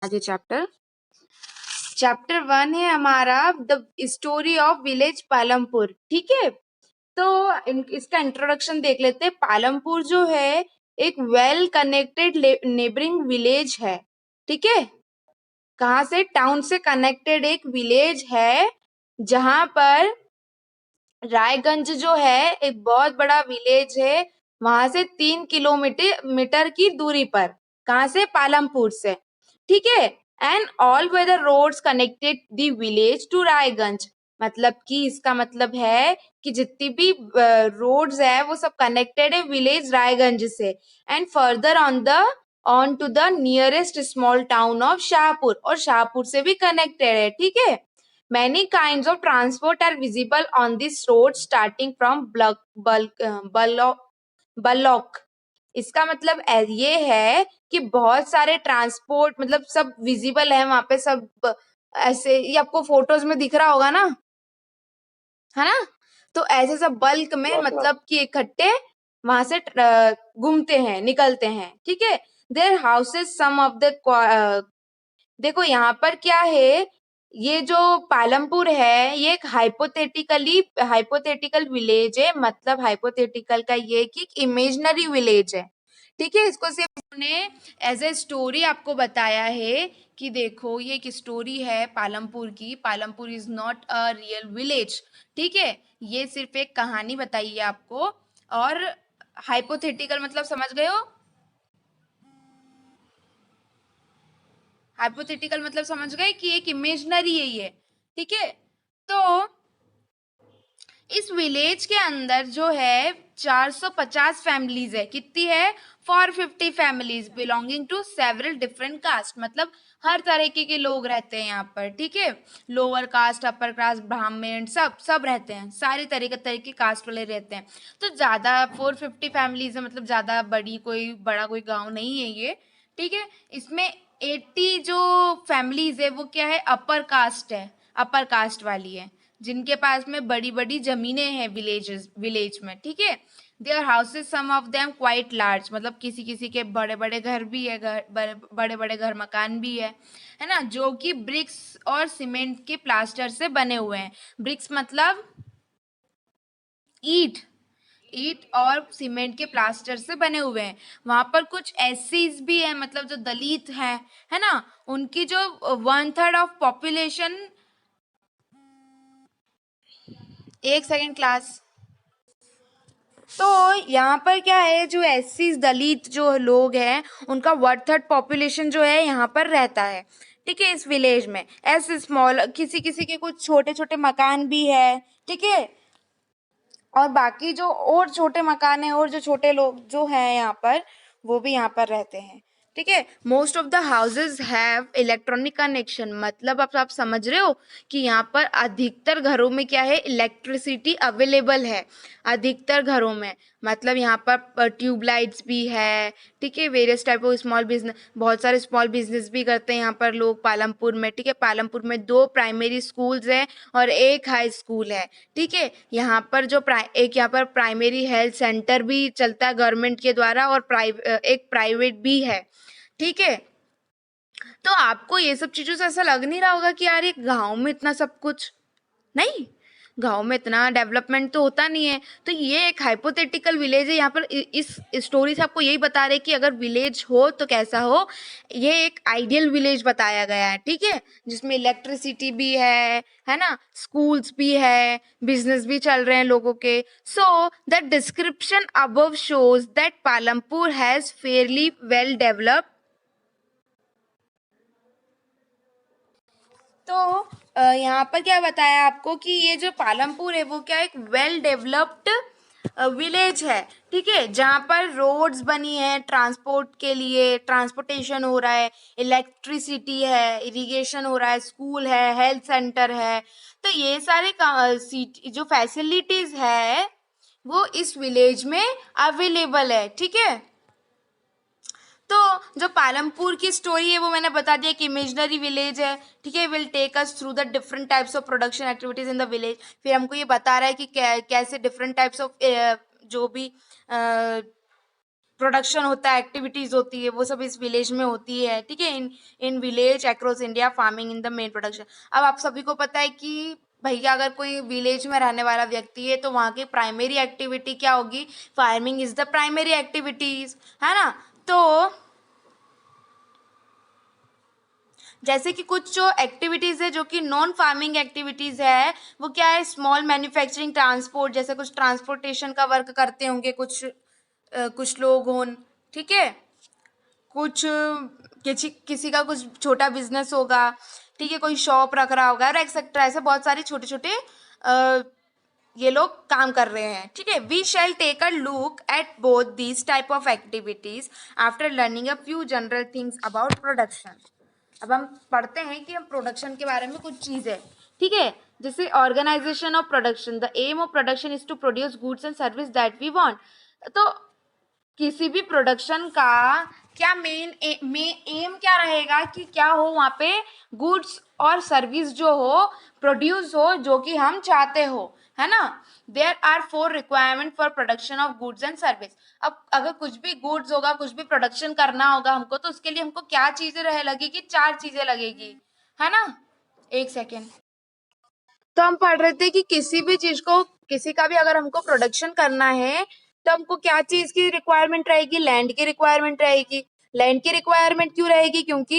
आज ये चैप्टर 1 है हमारा the story of village Palampur. ठीक है, तो इसका इंट्रोडक्शन देख लेते हैं। पालमपुर जो है एक वेल कनेक्टेड नेबरिंग विलेज है। ठीक है, कहाँ से? टाउन से कनेक्टेड एक विलेज है, जहां पर रायगंज जो है एक बहुत बड़ा विलेज है। वहां से 3 किलोमीटर की दूरी पर। कहाँ से? पालमपुर से। ठीक है, and all weather roads connected the village to Raiganj. मतलब कि इसका मतलब है कि जितनी भी रोड्स है वो सब कनेक्टेड है विलेज रायगंज से। And further on to the nearest small town of Shahpur, और शाहपुर से भी कनेक्टेड है। ठीक है, many kinds of transport are visible on this road starting from बल्लौक। इसका मतलब ये है कि बहुत सारे ट्रांसपोर्ट मतलब सब विजिबल है वहां पे। सब ऐसे ये आपको फोटोज में दिख रहा होगा ना, है ना? तो ऐसे सब बल्क में मतलब कि इकट्ठे वहां से घूमते हैं, निकलते हैं। ठीक है, there houses some of the देखो यहाँ पर क्या है, ये जो पालमपुर है ये एक हाइपोथेटिकल विलेज है। मतलब हाइपोथेटिकल का ये कि एक इमेजिनरी विलेज है। ठीक है, इसको सिर्फ हमने एज ए स्टोरी आपको बताया है कि देखो ये एक स्टोरी है पालमपुर की। Palampur is not a real village. ठीक है, ये सिर्फ एक कहानी बताई है आपको। और हाइपोथेटिकल मतलब समझ गए हो? हाइपोथेटिकल मतलब समझ गए कि एक इमेजनरी है ये। ठीक है, तो इस विलेज के अंदर जो है 450 फैमिलीज है। कितनी है? 450 families belonging to several different caste. मतलब हर तरीके के लोग रहते हैं यहाँ पर। ठीक है, लोअर कास्ट, अपर कास्ट, ब्राह्मण, सब सब रहते हैं। सारे तरीके कास्ट वाले रहते हैं। तो ज्यादा 450 फैमिलीज है, मतलब ज्यादा बड़ा कोई गांव नहीं है ये। ठीक है, इसमें 80 जो फैमिलीज है वो क्या है? अपर कास्ट है, अपर कास्ट वाली है, जिनके पास में बड़ी बड़ी जमीनें हैं विलेज में। ठीक है, there houses some of them quite large. मतलब किसी किसी के बड़े बड़े घर भी है, बड़े बड़े घर मकान भी है ना, जो कि ब्रिक्स और सीमेंट के प्लास्टर से बने हुए हैं। ब्रिक्स मतलब ईट, ईट और सीमेंट के प्लास्टर से बने हुए हैं। वहां पर कुछ एससीज भी है, मतलब जो दलित है ना, उनकी जो 1/3 ऑफ पॉपुलेशन। एक सेकेंड क्लास। तो यहाँ पर क्या है, जो एससी दलित जो लोग हैं उनका 1/3 पॉपुलेशन जो है यहाँ पर रहता है। ठीक है, इस विलेज में ऐसे स्मॉल किसी किसी के कुछ छोटे छोटे मकान भी है। ठीक है, और बाकी जो और छोटे मकान है और जो छोटे लोग जो हैं यहाँ पर, वो भी यहाँ पर रहते हैं। ठीक है, most of the houses have electronic connection. मतलब अब आप समझ रहे हो कि यहाँ पर अधिकतर घरों में क्या है? इलेक्ट्रिसिटी अवेलेबल है अधिकतर घरों में। मतलब यहाँ पर ट्यूबलाइट्स भी है। ठीक है, various type of small business, बहुत सारे स्मॉल बिजनेस भी करते हैं यहाँ पर लोग पालमपुर में। ठीक है, पालमपुर में 2 प्राइमरी स्कूल्स है और 1 हाई स्कूल है। ठीक है, यहाँ पर एक यहाँ पर प्राइमरी हेल्थ सेंटर भी चलता है गवर्नमेंट के द्वारा, और एक प्राइवेट भी है। ठीक है, तो आपको ये सब चीजों से ऐसा लग नहीं रहा होगा कि यार ये गांव में इतना सब कुछ नहीं, गांव में इतना डेवलपमेंट तो होता नहीं है। तो ये एक हाइपोथेटिकल विलेज है। यहाँ पर इस स्टोरी से आपको यही बता रहे कि अगर विलेज हो तो कैसा हो। ये एक आइडियल विलेज बताया गया है। ठीक है, जिसमें इलेक्ट्रिसिटी भी है ना, स्कूल्स भी है, बिजनेस भी चल रहे हैं लोगों के। So the description above shows that Palampur has fairly well developed. तो यहाँ पर क्या बताया आपको कि ये जो पालमपुर है वो क्या एक वेल डेवलप्ड विलेज है। ठीक है, जहाँ पर रोड्स बनी है ट्रांसपोर्ट के लिए, ट्रांसपोर्टेशन हो रहा है, इलेक्ट्रिसिटी है, इरिगेशन हो रहा है, स्कूल है, हेल्थ सेंटर है। तो ये सारे जो फैसिलिटीज है वो इस विलेज में अवेलेबल है। ठीक है, तो जो पालमपुर की स्टोरी है वो मैंने बता दिया कि इमेजिनरी विलेज है। ठीक है, will take us through the different types of production activities in the village. फिर हमको ये बता रहा है कि कैसे डिफरेंट टाइप्स ऑफ जो भी प्रोडक्शन होता है, एक्टिविटीज होती है, वो सब इस विलेज में होती है, ठीक है। In in village across India farming in the main production. अब आप सभी को पता है कि भैया अगर कोई विलेज में रहने वाला व्यक्ति है तो वहाँ की प्राइमरी एक्टिविटी क्या होगी, farming is the primary activities, है ना। तो जैसे कि कुछ जो एक्टिविटीज है जो कि नॉन फार्मिंग एक्टिविटीज है, वो क्या है, स्मॉल मैन्युफैक्चरिंग, ट्रांसपोर्ट, जैसे कुछ ट्रांसपोर्टेशन का वर्क करते होंगे कुछ लोग हों, ठीक है। कुछ किसी का कुछ छोटा बिजनेस होगा, ठीक है, कोई शॉप रख रहा होगा और एक्सेट्रा, ऐसे बहुत सारे छोटे छोटे ये लोग काम कर रहे हैं, ठीक है। We shall take a look at both these type of activities after learning a few general things about production. अब हम पढ़ते हैं कि हम प्रोडक्शन के बारे में कुछ चीज़ है, ठीक है। जैसे organisation of production, the aim of production is to produce goods and service that we want. तो किसी भी प्रोडक्शन का क्या एम क्या रहेगा कि क्या हो वहाँ पे, गुड्स और सर्विस जो हो प्रोड्यूस हो जो कि हम चाहते हो, है ना। There are 4 requirement for production of goods and service. अब अगर कुछ भी गुड्स होगा, कुछ भी प्रोडक्शन करना होगा हमको, तो उसके लिए हमको क्या चीजें रह लगेगी, 4 चीजें लगेगी, है ना। एक सेकेंड। तो हम पढ़ रहे थे कि किसी भी चीज को, किसी का भी अगर हमको प्रोडक्शन करना है तो हमको क्या चीज की रिक्वायरमेंट रहेगी, लैंड की रिक्वायरमेंट रहेगी। लैंड की रिक्वायरमेंट क्यों रहेगी, क्योंकि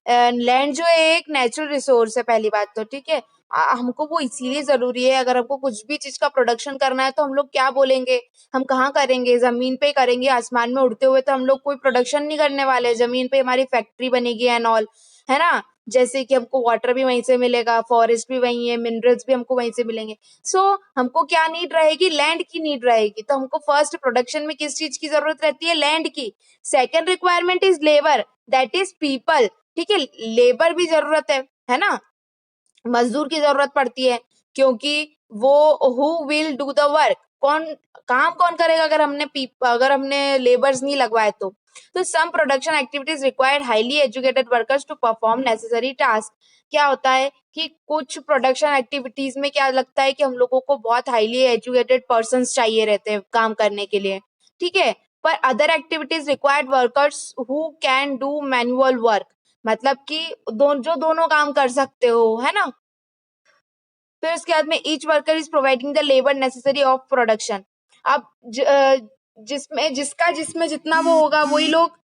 लैंड जो है एक नेचुरल रिसोर्स है, पहली बात तो, ठीक है। हमको वो इसीलिए जरूरी है। अगर हमको कुछ भी चीज का प्रोडक्शन करना है तो हम लोग क्या बोलेंगे, हम कहाँ करेंगे, जमीन पे करेंगे, आसमान में उड़ते हुए तो हम लोग कोई प्रोडक्शन नहीं करने वाले, जमीन पे हमारी फैक्ट्री बनेगी एंड ऑल, है ना। जैसे कि हमको वाटर भी वहीं से मिलेगा, फॉरेस्ट भी वहीं है, मिनरल्स भी हमको वहीं से मिलेंगे। सो हमको क्या नीड रहेगी, लैंड की नीड रहेगी। तो हमको फर्स्ट प्रोडक्शन में किस चीज की जरूरत रहती है, लैंड की। Second requirement is labour, that is people, ठीक है। लेबर भी जरूरत है ना, मजदूर की जरूरत पड़ती है, क्योंकि वो who will do the work, कौन करेगा अगर हमने लेबर्स नहीं लगवाए तो some production activities required highly educated workers to perform necessary task. क्या होता है कि कुछ प्रोडक्शन एक्टिविटीज में क्या लगता है कि हम लोगों को बहुत हाईली एजुकेटेड पर्सन चाहिए रहते हैं काम करने के लिए, ठीक है। पर other activities required workers who can do manual work, मतलब कि जो दोनों काम कर सकते हो, है ना। फिर उसके बाद में each worker is providing the labour necessary of production. अब जिसमें जितना वो होगा वही लोग,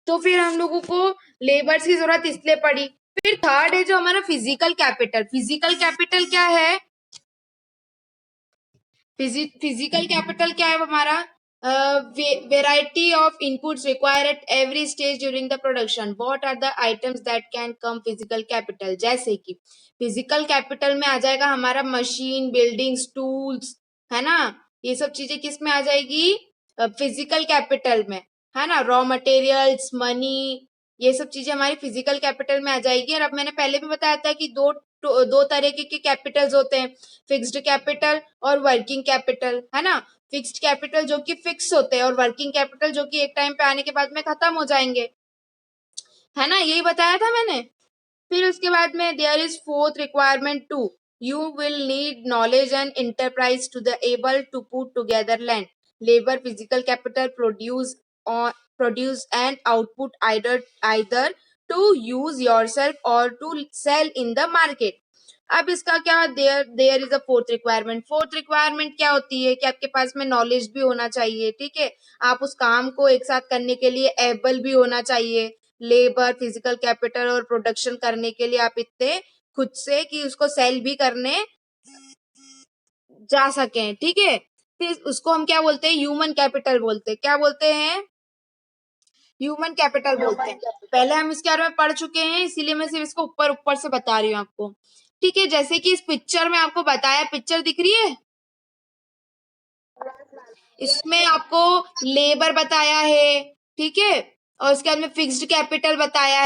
तो फिर हम लोगों को लेबर्स की जरूरत इसलिए पड़ी। फिर थर्ड है जो हमारा फिजिकल कैपिटल। फिजिकल कैपिटल क्या है, फिजिकल कैपिटल क्या है हमारा, variety of inputs require at every stage during the production, what are the items that can come physical capital. जैसे कि फिजिकल कैपिटल में आ जाएगा हमारा मशीन, बिल्डिंग्स, टूल्स, है ना। ये सब चीजें किस में आ जाएगी, फिजिकल कैपिटल में, है ना। रॉ मटेरियल्स, मनी, ये सब चीजें हमारी फिजिकल कैपिटल में आ जाएगी। और अब मैंने पहले भी बताया था कि दो तरीके के कैपिटल्स होते हैं, फिक्स्ड कैपिटल और वर्किंग कैपिटल, है ना। फिक्स्ड कैपिटल जो कि फिक्स होते हैं और वर्किंग कैपिटल जो कि एक टाइम पे आने के बाद में खत्म हो जाएंगे, है ना। यही बताया था मैंने। फिर उसके बाद में there is fourth requirement to, you will need knowledge and enterprise to the able to put together land, labour, physical capital, produce and output, either to use yourself और to sell in the market. अब इसका क्या, there is a fourth requirement. Fourth requirement क्या होती है कि आपके पास में नॉलेज भी होना चाहिए, ठीक है। आप उस काम को एक साथ करने के लिए एबल भी होना चाहिए, लेबर, फिजिकल कैपिटल और प्रोडक्शन करने के लिए आप इतने खुद से कि उसको सेल भी करने जा सकें, ठीक है। फिर उसको हम क्या बोलते हैं, ह्यूमन कैपिटल बोलते हैं। क्या बोलते हैं, ह्यूमन कैपिटल बोलते हैं। पहले हम इसके बारे में पढ़ चुके हैं, इसीलिए मैं सिर्फ इसको ऊपर ऊपर से बता रही हूँ आपको, ठीक है। जैसे कि इस पिक्चर में आपको बताया, पिक्चर दिख रही है, इसमें आपको लेबर बताया है, ठीक है। और उसके बाद में फिक्स्ड कैपिटल बताया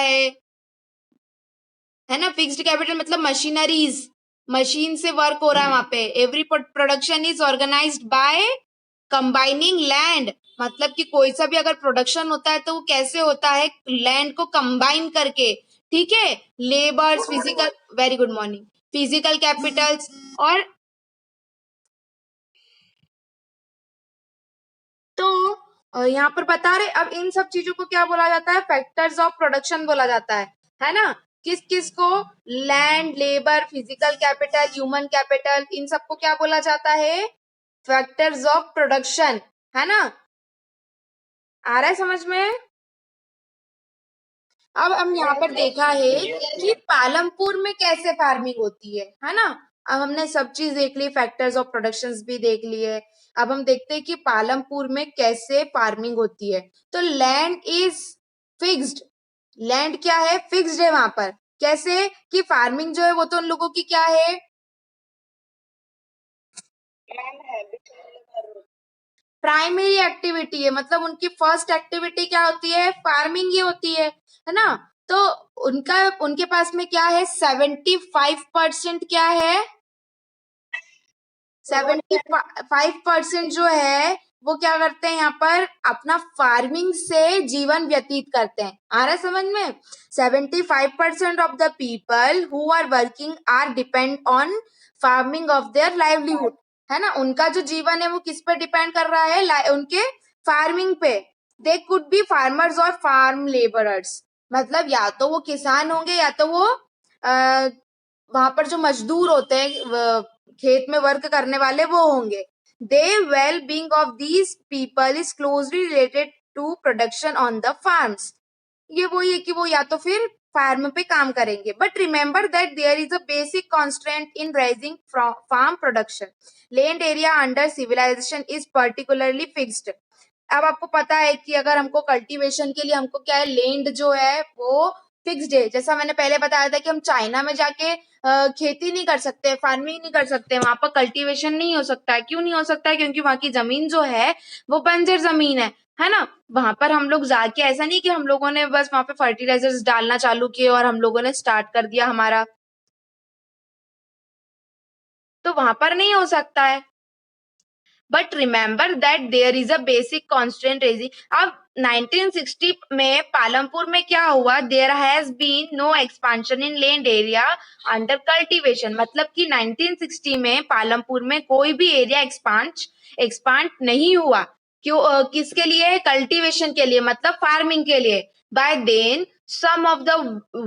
है ना। फिक्स्ड कैपिटल मतलब मशीनरीज, मशीन से वर्क हो रहा है वहां पे। Every production is organised by combining land, मतलब कि कोई सा भी अगर प्रोडक्शन होता है तो वो कैसे होता है, लैंड को कंबाइन करके, ठीक है। Labours, physical, very good morning, physical Capitals और तो यहाँ पर बता रहे, अब इन सब चीजों को क्या बोला जाता है, फैक्टर्स ऑफ प्रोडक्शन बोला जाता है ना। किस किस को, land, labour, physical capital, human capital, इन सबको क्या बोला जाता है, फैक्टर्स ऑफ प्रोडक्शन, है ना। आ रहा है समझ में। अब हम यहाँ पर देखा है कि पालमपुर में कैसे फार्मिंग होती है ना। अब हमने सब चीज देख ली, फैक्टर्स ऑफ प्रोडक्शंस भी देख लिए। अब हम देखते हैं कि पालमपुर में कैसे फार्मिंग होती है। तो लैंड इज फिक्स्ड, लैंड क्या है, फिक्स्ड है वहां पर। कैसे कि फार्मिंग जो है वो तो उन लोगों की क्या है, प्राइमरी एक्टिविटी है, मतलब उनकी फर्स्ट एक्टिविटी क्या होती है, फार्मिंग ही होती है ना। तो उनका, उनके पास में क्या है, 75% क्या है, 75% जो है वो क्या करते हैं यहाँ पर, अपना फार्मिंग से जीवन व्यतीत करते हैं। आ रहा है समझ में। 75% of the people who are working are depend on farming of their livelihood, है ना। उनका जो जीवन है वो किस पर डिपेंड कर रहा है, उनके फार्मिंग पे। दे कुड बी फार्मर्स और फार्म लेबरर्स, मतलब या तो वो किसान होंगे या तो वो वहां पर जो मजदूर होते हैं खेत में वर्क करने वाले वो होंगे। The well being of these people is closely related to production on the farms. ये वही है कि वो या तो फिर फार्म पे काम करेंगे। But remember that there is a basic constant in rising farm production, land area under civilisation is particularly fixed. अब आपको पता है कि अगर हमको कल्टीवेशन के लिए हमको क्या है, लैंड जो है वो फिक्स्ड है। जैसा मैंने पहले बताया था कि हम चाइना में जाके खेती नहीं कर सकते, फार्मिंग नहीं कर सकते, वहां पर कल्टीवेशन नहीं हो सकता है। क्यों नहीं हो सकता है, क्योंकि वहां की जमीन जो है वो बंजर जमीन है ना। वहां पर हम लोग जाके, ऐसा नहीं कि हम लोगों ने बस वहां पे फर्टिलाइजर्स डालना चालू किए और हम लोगों ने स्टार्ट कर दिया हमारा, तो वहां पर नहीं हो सकता है। But remember that there is a basic constant raising. अब 1960 में पालमपुर में क्या हुआ, there has been no expansion in land area under cultivation, मतलब कि 1960 में पालमपुर में कोई भी एरिया एक्सपांड नहीं हुआ। क्यों, किसके लिए, कल्टीवेशन के लिए, मतलब फार्मिंग के लिए। By then some of the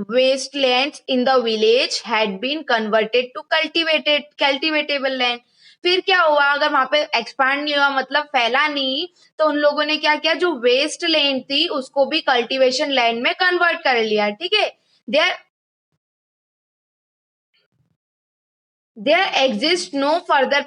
wastelands in the village had been converted to cultivatable land। फिर क्या हुआ, अगर वहां पे एक्सपांड नहीं हुआ मतलब फैला नहीं, तो उन लोगों ने क्या किया, जो वेस्ट लैंड थी उसको भी कल्टीवेशन लैंड में कन्वर्ट कर लिया। ठीक है। There There exists no further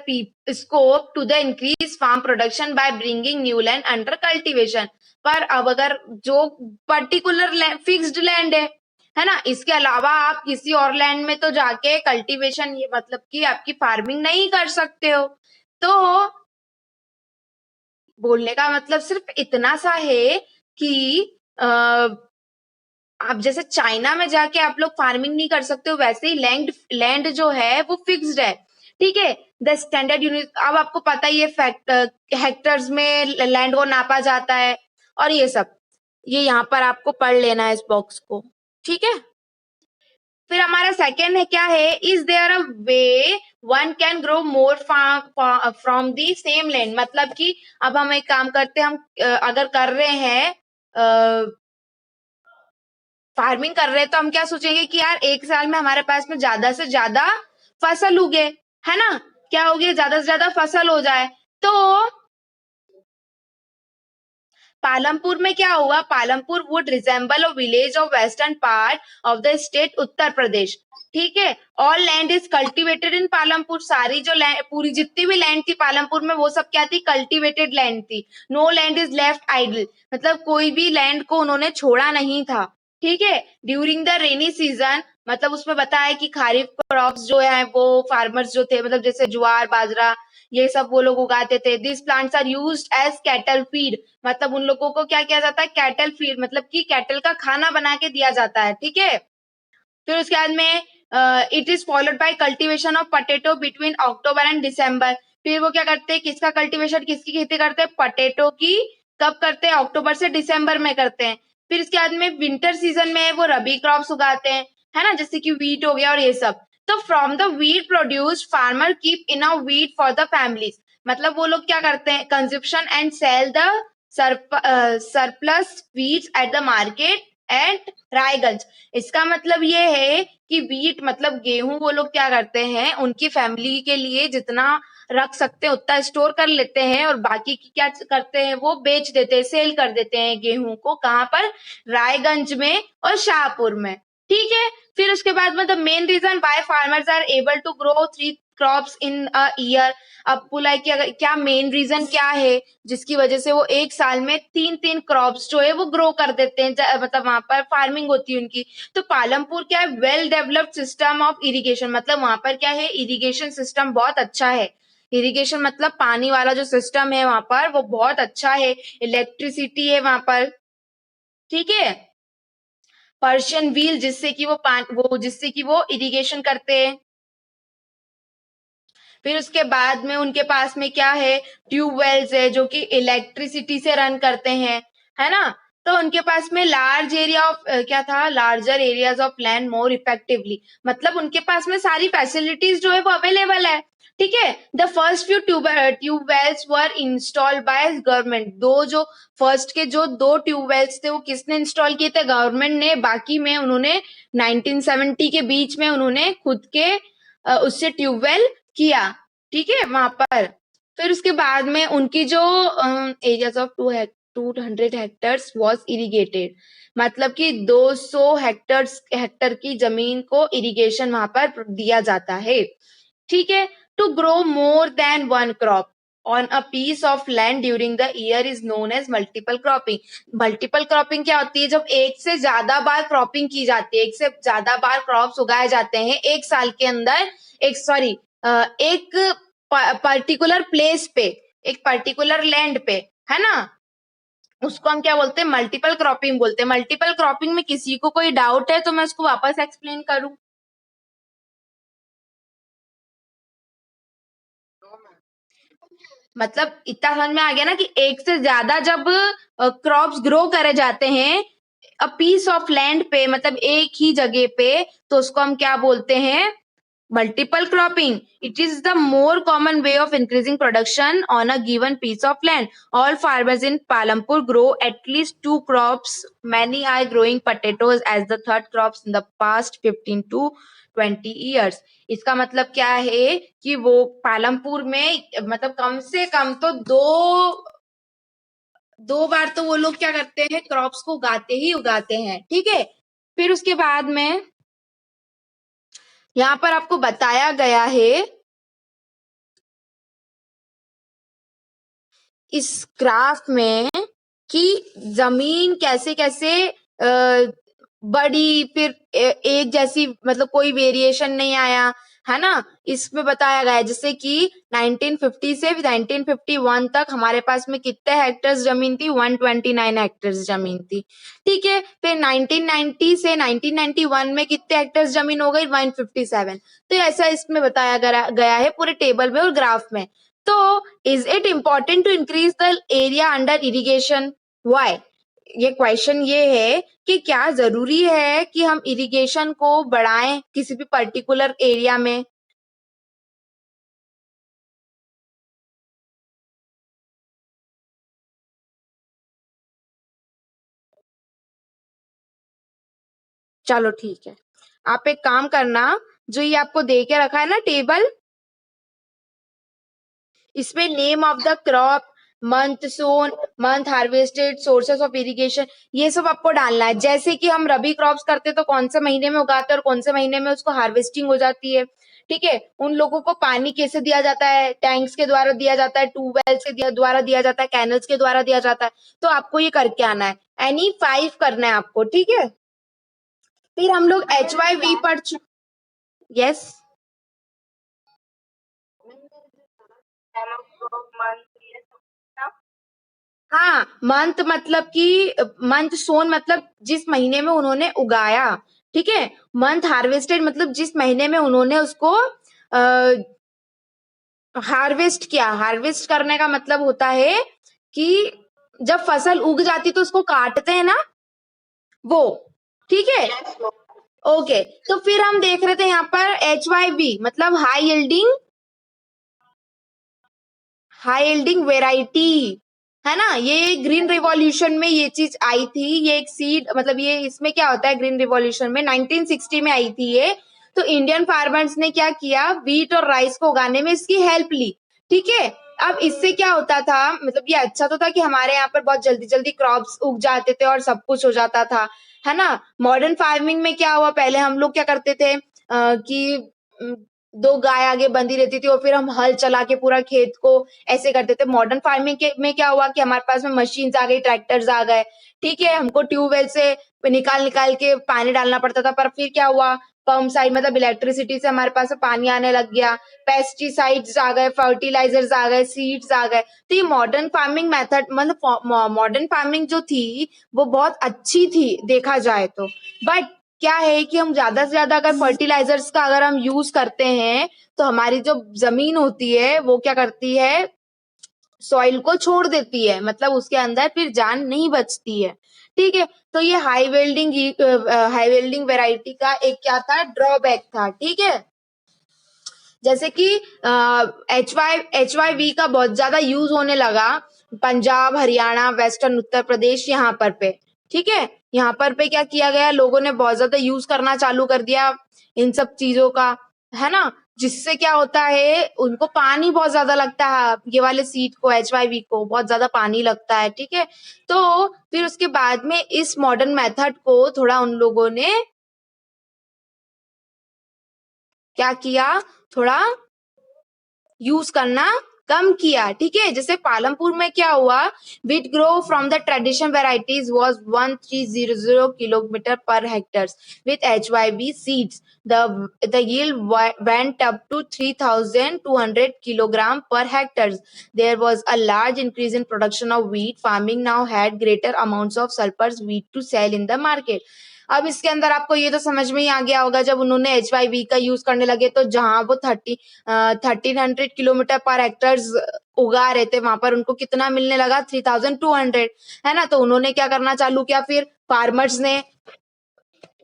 scope to the increase farm production by bringing new land under cultivation। पर अब अगर जो पर्टिकुलर फिक्स्ड लैंड है ना, इसके अलावा आप किसी और लैंड में तो जाके कल्टीवेशन, ये मतलब कि आपकी फार्मिंग नहीं कर सकते हो। तो बोलने का मतलब सिर्फ इतना सा है कि आप जैसे चाइना में जाके आप लोग फार्मिंग नहीं कर सकते हो, वैसे ही लैंड लैंड जो है वो फिक्स्ड है। ठीक है। द स्टैंडर्ड यूनिट, अब आपको पता ही है हेक्टर्स में लैंड को नापा जाता है और ये सब, ये यहाँ पर आपको पढ़ लेना है इस बॉक्स को। ठीक है। फिर हमारा सेकेंड है क्या है, is there a way one can grow more farm from the same land, मतलब कि अब हम एक काम करते हैं, हम अगर कर रहे हैं फार्मिंग कर रहे हैं, तो हम क्या सोचेंगे कि यार एक साल में हमारे पास में ज्यादा से ज्यादा फसल उगे, है ना, क्या हो गया, ज्यादा से ज्यादा फसल हो जाए। तो पालमपुर में क्या हुआ, Palampur would resemble a village of western part of the state Uttar Pradesh. ठीक है। All land is cultivated in Palampur, सारी जो लैंड, पूरी जितनी भी लैंड थी पालमपुर में वो सब क्या थी, कल्टीवेटेड लैंड थी। No land is left idle, मतलब कोई भी लैंड को उन्होंने छोड़ा नहीं था। ठीक है। ड्यूरिंग द रेनी सीजन, मतलब उसमें बताया कि खारिफ क्रॉप्स जो है वो फार्मर्स जो थे, मतलब जैसे ज्वार बाजरा ये सब वो लोग उगाते थे। This plants are used as cattle feed, मतलब उन लोगों को क्या किया जाता है, कैटल फीड, मतलब कि कैटल का खाना बना के दिया जाता है। ठीक है। फिर उसके बाद में it is followed by cultivation of potato between October and December. फिर वो क्या करते हैं, किसका कल्टीवेशन, किसकी खेती करते हैं, पोटैटो की। कब करते हैं, अक्टूबर से दिसंबर में करते हैं। फिर इसके बाद में विंटर सीजन में वो रबी क्रॉप्स उगाते हैं, है ना, जैसे कि व्हीट हो गया और ये सब। तो from the wheat produce farmer keep enough wheat for the families, मतलब वो लोग क्या करते हैं, consumption and sale the surplus wheats at the market at Raiganj. इसका मतलब ये है कि वीट मतलब गेहूं वो लोग क्या करते हैं, उनकी फैमिली के लिए जितना रख सकते हैं उतना स्टोर कर लेते हैं और बाकी की क्या करते हैं, वो बेच देते हैं, सेल कर देते हैं गेहूं को। कहाँ पर? रायगंज में और शाहपुर में। ठीक है। फिर उसके बाद मतलब main reason why farmers are able to grow 3 crops in a year. अब बोला है कि अगर क्या मेन रीजन क्या है जिसकी वजह से वो एक साल में 3 क्रॉप्स जो है वो ग्रो कर देते हैं, मतलब वहां पर फार्मिंग होती है उनकी। तो पालमपुर क्या है, well developed system of irrigation, मतलब वहां पर क्या है, इरिगेशन सिस्टम बहुत अच्छा है। इरिगेशन मतलब पानी वाला जो सिस्टम है वहां पर वो बहुत अच्छा है, इलेक्ट्रिसिटी है वहां पर। ठीक है। पर्शियन व्हील जिससे कि वो जिससे कि वो इरिगेशन करते हैं। फिर उसके बाद में उनके पास में क्या है, ट्यूबवेल्स है जो कि इलेक्ट्रिसिटी से रन करते हैं, है ना। तो उनके पास में लार्ज एरिया ऑफ क्या था, larger areas of land more effectively, मतलब उनके पास में सारी फैसिलिटीज जो है वो अवेलेबल है। ठीक है। The first few tube wells were installed by government. जो फर्स्ट के जो 2 ट्यूबवेल्स थे वो किसने इंस्टॉल किए थे? गवर्नमेंट ने। बाकी में उन्होंने 1970 के बीच में उन्होंने खुद के उससे ट्यूबवेल किया। ठीक है वहां पर। फिर उसके बाद में उनकी जो areas of 200 hectares was irrigated, मतलब कि 200 हेक्टर की जमीन को इरिगेशन वहां पर दिया जाता है। ठीक है। To grow more than 1 crop on a piece of land during the year is known as multiple cropping. Multiple cropping क्या होती है? जब एक से ज्यादा बार क्रॉपिंग की जाती है, एक से ज्यादा बार क्रॉप्स उगाए जाते हैं एक साल के अंदर, एक पर्टिकुलर प्लेस पे, एक पर्टिकुलर लैंड पे, है ना। उसको हम क्या बोलते हैं? मल्टीपल क्रॉपिंग बोलते हैं। मल्टीपल क्रॉपिंग में किसी को कोई डाउट है तो मैं उसको वापस एक्सप्लेन करूं? मतलब इतना समझ में आ गया ना कि एक से ज्यादा जब क्रॉप्स ग्रो करे जाते हैं अ पीस ऑफ लैंड पे, मतलब एक ही जगह पे, तो उसको हम क्या बोलते हैं? Multiple cropping. It is the more common way of increasing production on a given piece of land. All farmers in Palampur grow at least 2 crops. Many are growing potatoes as the third crops in the past 15 to 20 years. इसका मतलब क्या है कि वो पालमपुर में मतलब कम से कम तो दो बार तो वो लोग क्या करते हैं, क्रॉप्स को उगाते ही उगाते हैं। ठीक है। फिर उसके बाद में यहाँ पर आपको बताया गया है इस ग्राफ में कि जमीन कैसे कैसे बड़ी, फिर एक जैसी, मतलब कोई वेरिएशन नहीं आया, है ना। इसमें बताया गया है जैसे कि 1950 से 1951 तक हमारे पास में कितने हेक्टर्स जमीन थी? 129 हेक्टर्स जमीन थी। ठीक है। फिर 1990 से 1991 में कितने हेक्टर्स जमीन हो गई? 157। तो ऐसा इसमें बताया गया है पूरे टेबल में और ग्राफ में। तो is it important to increase the area under irrigation? Why? ये क्वेश्चन ये है कि क्या जरूरी है कि हम इरिगेशन को बढ़ाएं किसी भी पर्टिकुलर एरिया में? चलो ठीक है। आप एक काम करना, जो ये आपको दे के रखा है ना टेबल, इसमें name of the crop, month sown, month harvested, sources of irrigation, ये सब आपको डालना है। जैसे कि हम रबी क्रॉप्स करते तो कौन से महीने में उगाते हैं और कौन से महीने में उसको हार्वेस्टिंग हो जाती है। ठीक है। उन लोगों को पानी कैसे दिया जाता है? टैंक्स के द्वारा दिया जाता है, ट्यूबवेल्स के द्वारा दिया जाता है, कैनल्स के द्वारा दिया जाता है। तो आपको ये करके आना है, एनी 5 करना है आपको। ठीक है। फिर हम लोग HYV पढ़ चुके। यस। हाँ, मंथ मतलब कि मंथ सोन मतलब जिस महीने में उन्होंने उगाया। ठीक है। मंथ हार्वेस्टेड मतलब जिस महीने में उन्होंने उसको हार्वेस्ट किया। हार्वेस्ट करने का मतलब होता है कि जब फसल उग जाती तो उसको काटते हैं ना, वो। ठीक है। ओके। तो फिर हम देख रहे थे यहाँ पर HYV मतलब हाई यील्डिंग वेराइटी। है ना। ये ग्रीन रिवॉल्यूशन में ये चीज आई थी, ये एक सीड, मतलब ये इसमें क्या होता है ग्रीन रिवॉल्यूशन में 1960 में आई थी ये। तो इंडियन फार्मर्स ने क्या किया, व्हीट और राइस को उगाने में इसकी हेल्प ली। ठीक है, अब इससे क्या होता था, मतलब ये अच्छा तो था कि हमारे यहाँ पर बहुत जल्दी जल्दी क्रॉप्स उग जाते थे और सब कुछ हो जाता था, है ना। मॉडर्न फार्मिंग में क्या हुआ, पहले हम लोग क्या करते थे कि दो गाय आगे बंधी रहती थी और फिर हम हल चला के पूरा खेत को ऐसे करते थे। मॉडर्न फार्मिंग के में क्या हुआ कि हमारे पास में मशीन्स आ गई, ट्रैक्टर्स आ गए। ठीक है, हमको ट्यूबवेल से निकाल निकाल के पानी डालना पड़ता था, पर फिर क्या हुआ, पंप साइड मतलब इलेक्ट्रिसिटी से हमारे पास पानी आने लग गया। पेस्टिसाइड्स आ गए, फर्टिलाइजर्स आ गए, सीड्स आ गए। तो ये मॉडर्न फार्मिंग मेथड, मतलब मॉडर्न फार्मिंग जो थी वो बहुत अच्छी थी देखा जाए तो। बट क्या है कि हम ज्यादा से ज्यादा अगर फर्टिलाइजर्स का अगर हम यूज करते हैं तो हमारी जो जमीन होती है वो क्या करती है, सॉइल को छोड़ देती है, मतलब उसके अंदर फिर जान नहीं बचती है। ठीक है, तो ये हाई वेल्डिंग वेराइटी का एक क्या था, ड्रॉबैक था। ठीक है, जैसे कि एच वाई वी का बहुत ज्यादा यूज होने लगा पंजाब, हरियाणा, वेस्टर्न उत्तर प्रदेश यहाँ पर पे। ठीक है, यहाँ पर पे क्या किया गया, लोगों ने बहुत ज्यादा यूज करना चालू कर दिया इन सब चीजों का, है ना। जिससे क्या होता है, उनको पानी बहुत ज्यादा लगता है, ये वाले सीड को, एच वाई वी को बहुत ज्यादा पानी लगता है। ठीक है, तो फिर उसके बाद में इस मॉडर्न मेथड को थोड़ा उन लोगों ने क्या किया, थोड़ा यूज करना कम किया। ठीक है, जैसे पालमपुर में क्या हुआ, wheat grow from the traditional varieties was 1300 kilometer per hectares with HYB seeds. The yield went up to 3200 kilogram per hectares. There was a large increase in production of wheat. Farming now had greater amounts of surplus wheat to sell in the market. अब इसके अंदर आपको ये तो समझ में ही आ गया होगा, जब उन्होंने HYB का यूज करने लगे तो जहां वो 1300 किलोमीटर पर हेक्टर्स उगा रहे थे, वहां पर उनको कितना मिलने लगा, 3200, है ना। तो उन्होंने क्या करना चालू किया, फिर फार्मर्स ने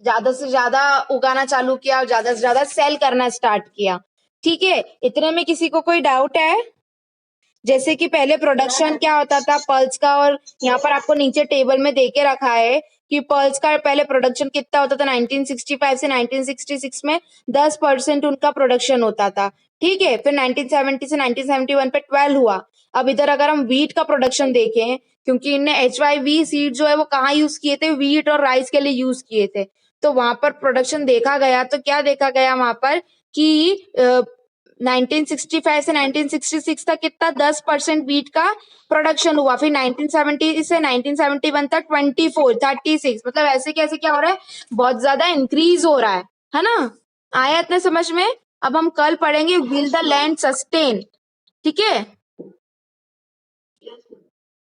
ज्यादा से ज्यादा उगाना चालू किया और ज्यादा से ज्यादा सेल करना स्टार्ट किया। ठीक है, इतने में किसी को कोई डाउट है? जैसे कि पहले प्रोडक्शन क्या होता था पल्स का, और यहाँ पर आपको नीचे टेबल में देके रखा है कि पल्स का पहले प्रोडक्शन कितना होता था, 1965 से 1966 में 10% उनका प्रोडक्शन होता था। ठीक है, फिर 1970 से 1971 पे 12 हुआ। अब इधर अगर हम व्हीट का प्रोडक्शन देखें, क्योंकि इनने HYV सीड जो है वो कहाँ यूज किए थे, व्हीट और राइस के लिए यूज किए थे। तो वहां पर प्रोडक्शन देखा गया, तो क्या देखा गया वहां पर कि 1965 से 1966 तक कितना, 10% वीट का प्रोडक्शन हुआ। फिर 1970 से 1971 तक 24, 36, मतलब ऐसे कैसे क्या हो रहा है, बहुत ज्यादा इंक्रीज हो रहा है ना। आया इतने समझ में? अब हम कल पढ़ेंगे विल द लैंड सस्टेन। ठीक है,